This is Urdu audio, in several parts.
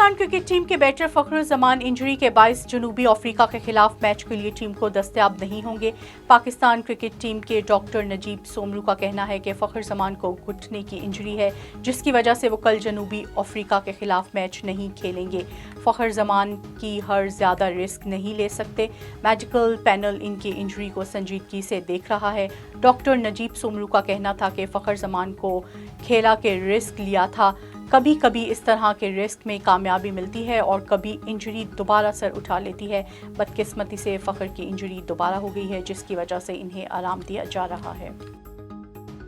پاکستان کرکٹ ٹیم کے بیٹر فخر زمان انجری کے باعث جنوبی افریقہ کے خلاف میچ کے لیے ٹیم کو دستیاب نہیں ہوں گے۔ پاکستان کرکٹ ٹیم کے ڈاکٹر نجیب سومرو کا کہنا ہے کہ فخر زمان کو گھٹنے کی انجری ہے، جس کی وجہ سے وہ کل جنوبی افریقہ کے خلاف میچ نہیں کھیلیں گے۔ فخر زمان کی ہر زیادہ رسک نہیں لے سکتے۔ میڈیکل پینل ان کی انجری کو سنجیدگی سے دیکھ رہا ہے۔ ڈاکٹر نجیب سومرو کا کہنا تھا کہ فخر زمان کو کھیلا کے رسک لیا تھا۔ کبھی کبھی اس طرح کے رسک میں کامیابی ملتی ہے اور کبھی انجری دوبارہ سر اٹھا لیتی ہے۔ بدقسمتی سے فخر کی انجری دوبارہ ہو گئی ہے، جس کی وجہ سے انہیں آرام دیا جا رہا ہے۔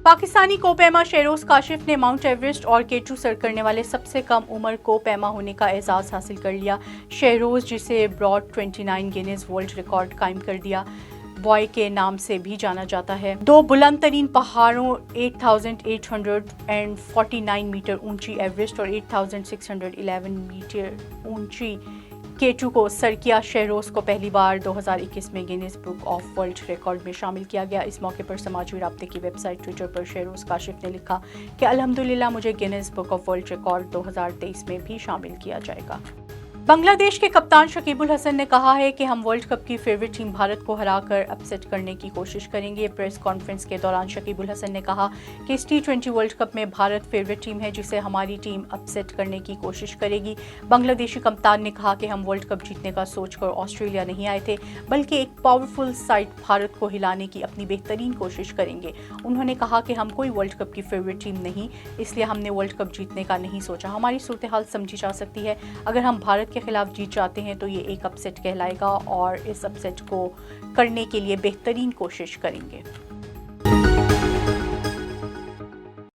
پاکستانی کو پیما شہروز کاشف نے ماؤنٹ ایورسٹ اور K2 سر کرنے والے سب سے کم عمر کو پیما ہونے کا اعزاز حاصل کر لیا۔ شہروز، جسے براڈ 29 گینیز ورلڈ ریکارڈ قائم کر دیا، بوائے کے نام سے بھی جانا جاتا ہے۔ دو بلند ترین پہاڑوں 8849 میٹر اونچی ایورسٹ اور 8611 میٹر اونچی K2 کو سر کیا۔ شہروز کو پہلی بار 2021 میں Guinness book of world record میں شامل کیا گیا۔ اس موقع پر سماجی رابطے کی ویب سائٹ ٹویٹر پر شہروز کاشف نے لکھا کہ الحمدللہ مجھے Guinness book of world record 2023 میں بھی شامل کیا جائے گا۔ بنگلہ دیش کے کپتان شکیب الحسن نے کہا ہے کہ ہم ورلڈ کپ کی فیورٹ ٹیم بھارت کو ہرا کر اپسیٹ کرنے کی کوشش کریں گے۔ پریس کانفرنس کے دوران شکیب الحسن نے کہا کہ اس T20 ورلڈ کپ میں بھارت فیورٹ ٹیم ہے، جسے ہماری ٹیم اپسیٹ کرنے کی کوشش کرے گی۔ بنگلہ دیشی کپتان نے کہا کہ ہم ورلڈ کپ جیتنے کا سوچ کر آسٹریلیا نہیں آئے تھے، بلکہ ایک پاورفل سائڈ بھارت کو ہلانے کی اپنی بہترین کوشش کریں گے۔ انہوں نے کہا کہ ہم کوئی ورلڈ کپ کی فیورٹ ٹیم نہیں، اس لیے ہم نے ورلڈ کپ جیتنے کا نہیں سوچا۔ ہماری صورتحال سمجھی جا سکتی ہے، اگر ہم بھارت کے خلاف جیت جاتے ہیں تو یہ ایک اپسیٹ کہلائے گا اور اس اپسیٹ کو کرنے کے لیے بہترین کوشش کریں گے۔